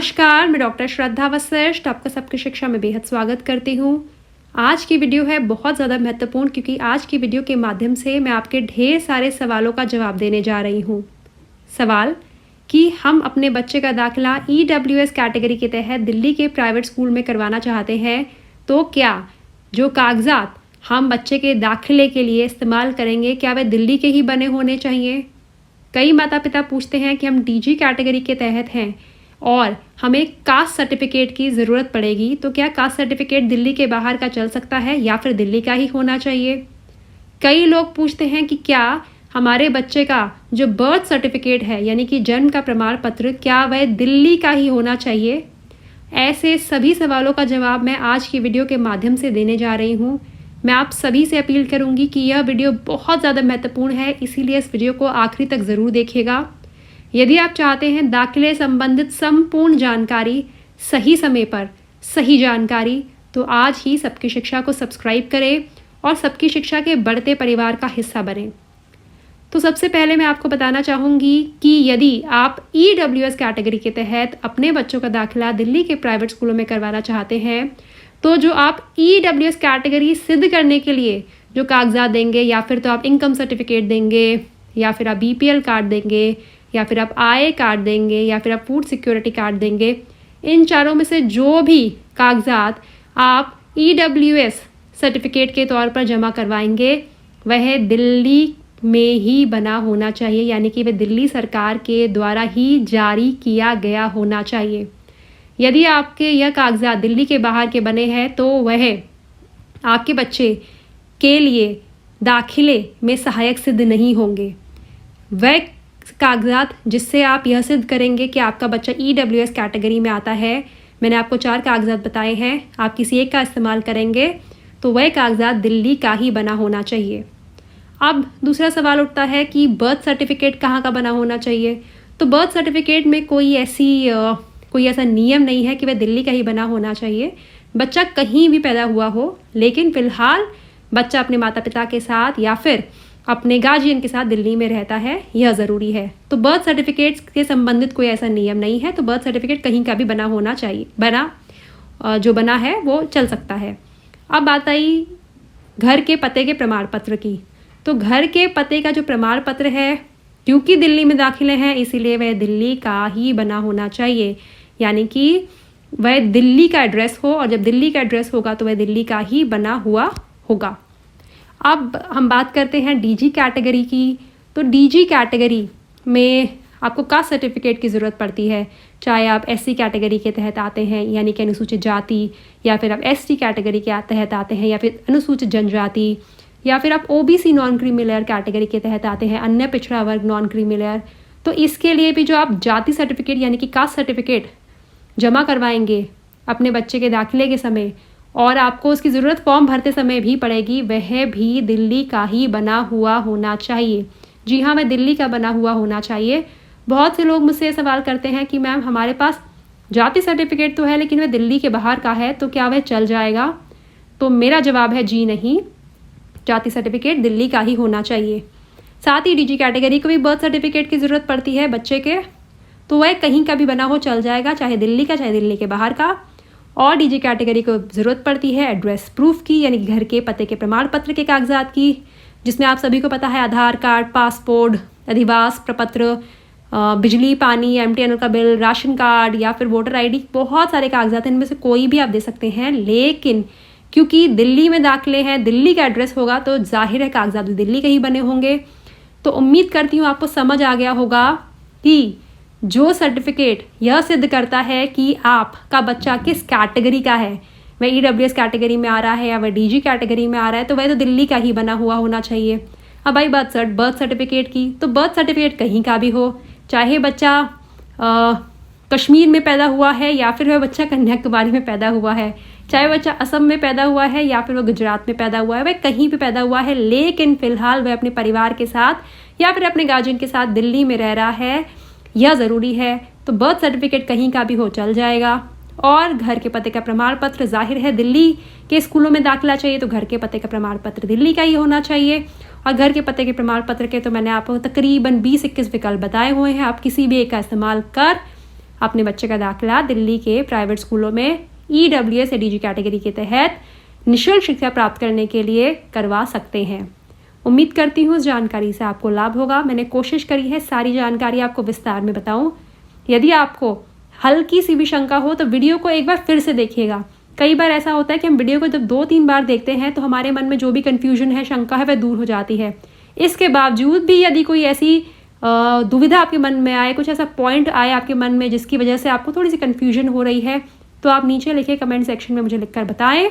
नमस्कार, मैं डॉक्टर श्रद्धा वशिष्ठ आपका सबकी शिक्षा में बेहद स्वागत करती हूँ। आज की वीडियो है बहुत ज़्यादा महत्वपूर्ण क्योंकि आज की वीडियो के माध्यम से मैं आपके ढेर सारे सवालों का जवाब देने जा रही हूँ। सवाल कि हम अपने बच्चे का दाखिला EWS कैटेगरी के तहत दिल्ली के प्राइवेट स्कूल में करवाना चाहते हैं, तो क्या जो कागजात हम बच्चे के दाखिले के लिए इस्तेमाल करेंगे क्या वे दिल्ली के ही बने होने चाहिए। कई माता पिता पूछते हैं कि हम DG कैटेगरी के तहत हैं और हमें कास्ट सर्टिफिकेट की ज़रूरत पड़ेगी, तो क्या कास्ट सर्टिफिकेट दिल्ली के बाहर का चल सकता है या फिर दिल्ली का ही होना चाहिए। कई लोग पूछते हैं कि क्या हमारे बच्चे का जो बर्थ सर्टिफिकेट है यानी कि जन्म का प्रमाण पत्र क्या वह दिल्ली का ही होना चाहिए। ऐसे सभी सवालों का जवाब मैं आज की वीडियो के माध्यम से देने जा रही हूँ। मैं आप सभी से अपील करूँगी कि यह वीडियो बहुत ज़्यादा महत्वपूर्ण है, इसीलिए इस वीडियो को आखिरी तक ज़रूर देखिएगा। यदि आप चाहते हैं दाखिले संबंधित संपूर्ण जानकारी सही समय पर सही जानकारी, तो आज ही सबकी शिक्षा को सब्सक्राइब करें और सबकी शिक्षा के बढ़ते परिवार का हिस्सा बनें। तो सबसे पहले मैं आपको बताना चाहूँगी कि यदि आप EWS कैटेगरी के तहत अपने बच्चों का दाखिला दिल्ली के प्राइवेट स्कूलों में करवाना चाहते हैं, तो जो आप EWS कैटेगरी सिद्ध करने के लिए जो कागजात देंगे, या फिर तो आप इनकम सर्टिफिकेट देंगे, या फिर आप BPL कार्ड देंगे, या फिर आप IA कार्ड देंगे, या फिर आप फूड सिक्योरिटी कार्ड देंगे, इन चारों में से जो भी कागजात आप EWS सर्टिफिकेट के तौर पर जमा करवाएंगे वह दिल्ली में ही बना होना चाहिए, यानी कि वह दिल्ली सरकार के द्वारा ही जारी किया गया होना चाहिए। यदि आपके यह कागजात दिल्ली के बाहर के बने हैं तो वह आपके बच्चे के लिए दाखिले में सहायक सिद्ध नहीं होंगे। वह कागजात जिससे आप यह सिद्ध करेंगे कि आपका बच्चा EWS कैटेगरी में आता है, मैंने आपको 4 कागजात बताए हैं, आप किसी एक का इस्तेमाल करेंगे तो वह कागजात दिल्ली का ही बना होना चाहिए। अब दूसरा सवाल उठता है कि बर्थ सर्टिफिकेट कहाँ का बना होना चाहिए। तो बर्थ सर्टिफिकेट में कोई ऐसा नियम नहीं है कि वह दिल्ली का ही बना होना चाहिए। बच्चा कहीं भी पैदा हुआ हो, लेकिन फ़िलहाल बच्चा अपने माता पिता के साथ या फिर अपने गार्जियन के साथ दिल्ली में रहता है, यह ज़रूरी है। तो बर्थ सर्टिफिकेट से संबंधित कोई ऐसा नियम नहीं है, तो बर्थ सर्टिफिकेट कहीं का भी बना होना चाहिए, जो बना है वो चल सकता है। अब बात आई घर के पते के प्रमाण पत्र की। तो घर के पते का जो प्रमाण पत्र है, क्योंकि दिल्ली में दाखिले हैं इसीलिए वह दिल्ली का ही बना होना चाहिए, यानी कि वह दिल्ली का एड्रेस हो, और जब दिल्ली का एड्रेस होगा तो वह दिल्ली का ही बना हुआ होगा। अब हम बात करते हैं DG कैटेगरी की। तो DG कैटेगरी में आपको कास्ट सर्टिफिकेट की ज़रूरत पड़ती है, चाहे आप SC कैटेगरी के तहत आते हैं यानी कि अनुसूचित जाति, या फिर आप ST कैटेगरी के तहत आते हैं या फिर अनुसूचित जनजाति, या फिर आप OBC non creamy layer category के तहत आते हैं, अन्य पिछड़ा वर्ग नॉन क्रीमी लेयर। तो इसके लिए भी जो आप जाति सर्टिफिकेट यानी कि कास्ट सर्टिफिकेट जमा करवाएंगे अपने बच्चे के दाखिले के समय, और आपको उसकी ज़रूरत फॉर्म भरते समय भी पड़ेगी, वह भी दिल्ली का ही बना हुआ होना चाहिए। जी हाँ, वह दिल्ली का बना हुआ होना चाहिए। बहुत से लोग मुझसे सवाल करते हैं कि मैम हमारे पास जाति सर्टिफिकेट तो है लेकिन वह दिल्ली के बाहर का है, तो क्या वह चल जाएगा। तो मेरा जवाब है जी नहीं, जाति सर्टिफिकेट दिल्ली का ही होना चाहिए। साथ ही DG कैटेगरी को भी बर्थ सर्टिफिकेट की ज़रूरत पड़ती है बच्चे के, तो वह कहीं का भी बना हो चल जाएगा, चाहे दिल्ली का चाहे दिल्ली के बाहर का। और DG कैटेगरी को ज़रूरत पड़ती है एड्रेस प्रूफ की, यानी घर के पते के प्रमाण पत्र के कागजात की, जिसमें आप सभी को पता है आधार कार्ड, पासपोर्ट, अधिवास प्रपत्र, बिजली पानी, MTNL का बिल, राशन कार्ड या फिर वोटर ID, बहुत सारे कागजात हैं, इनमें से कोई भी आप दे सकते हैं। लेकिन क्योंकि दिल्ली में दाखिले हैं, दिल्ली का एड्रेस होगा, तो जाहिर है कागजात भी दिल्ली के ही बने होंगे। तो उम्मीद करती हूँ आपको समझ आ गया होगा कि जो सर्टिफिकेट यह सिद्ध करता है कि आपका बच्चा किस कैटेगरी का है, वह EWS कैटेगरी में आ रहा है या वह DG कैटेगरी में आ रहा है, तो वह तो दिल्ली का ही बना हुआ होना चाहिए। अब भाई बर्थ सर्टिफिकेट की, तो बर्थ सर्टिफिकेट कहीं का भी हो, चाहे बच्चा कश्मीर में पैदा हुआ है या फिर वह बच्चा कन्याकुमारी में पैदा हुआ है, चाहे बच्चा असम में पैदा हुआ है या फिर वह गुजरात में पैदा हुआ है, वह कहीं भी पैदा हुआ है, लेकिन फ़िलहाल वह अपने परिवार के साथ या फिर अपने गार्जियन के साथ दिल्ली में रह रहा है, यह ज़रूरी है। तो बर्थ सर्टिफिकेट कहीं का भी हो चल जाएगा। और घर के पते का प्रमाण पत्र, जाहिर है दिल्ली के स्कूलों में दाखिला चाहिए तो घर के पते का प्रमाण पत्र दिल्ली का ही होना चाहिए। और घर के पते के प्रमाण पत्र के तो मैंने आपको तकरीबन 20-21 विकल्प बताए हुए हैं, आप किसी भी एक का इस्तेमाल कर अपने बच्चे का दाखिला दिल्ली के प्राइवेट स्कूलों में EWS ADG कैटेगरी के तहत निःशुल्क शिक्षा प्राप्त करने के लिए करवा सकते हैं। उम्मीद करती हूँ इस जानकारी से आपको लाभ होगा। मैंने कोशिश करी है सारी जानकारी आपको विस्तार में बताऊँ। यदि आपको हल्की सी भी शंका हो तो वीडियो को एक बार फिर से देखिएगा। कई बार ऐसा होता है कि हम वीडियो को जब 2-3 बार देखते हैं तो हमारे मन में जो भी कन्फ्यूजन है, शंका है, वह दूर हो जाती है। इसके बावजूद भी यदि कोई ऐसी दुविधा आपके मन में आए, कुछ ऐसा पॉइंट आए आपके मन में जिसकी वजह से आपको थोड़ी सी कन्फ्यूजन हो रही है, तो आप नीचे लिखे कमेंट सेक्शन में मुझे लिखकर बताएं।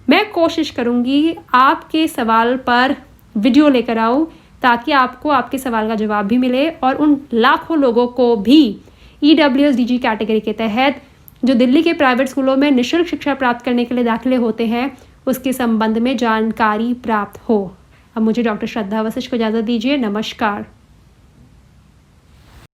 मैं कोशिश करूँगी आपके सवाल पर वीडियो लेकर आऊँ ताकि आपको आपके सवाल का जवाब भी मिले और उन लाखों लोगों को भी EWS DG कैटेगरी के तहत जो दिल्ली के प्राइवेट स्कूलों में निःशुल्क शिक्षा प्राप्त करने के लिए दाखिले होते हैं उसके संबंध में जानकारी प्राप्त हो। अब मुझे डॉक्टर श्रद्धा वशिष्ठ को इजाज़त दीजिए। नमस्कार।